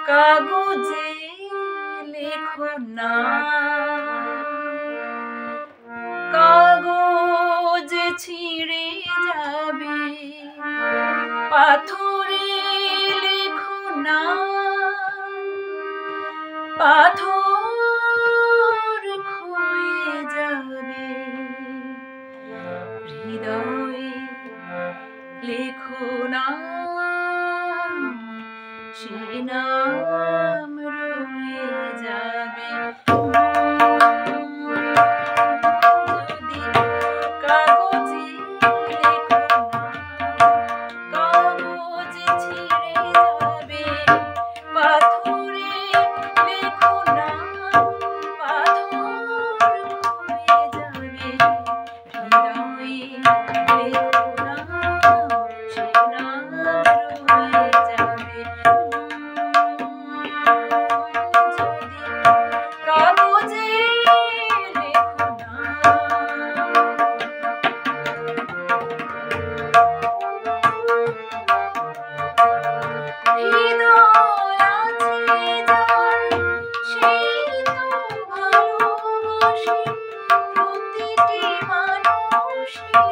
কাগজে লেখো না, কাগজ ছিঁড়ে যাবে, পাথরে লেখো না, পাথর ক্ষয়ে যাবে, হৃদয়ে লেখো না, সে নাম রয়ে যাবে। যদি কাগজে লেখো না, কাগজ ছিঁড়ে যাবে, পাথরে লেখো না, পাথর ক্ষয়ে যাবে, হৃদয়ে লেখো না, সে নাম রয়ে যাবে। যদি কাগজে লেখো না, হৃদয় আছে যার সেই তো ভালোবাসে প্রতিটি মানুষই।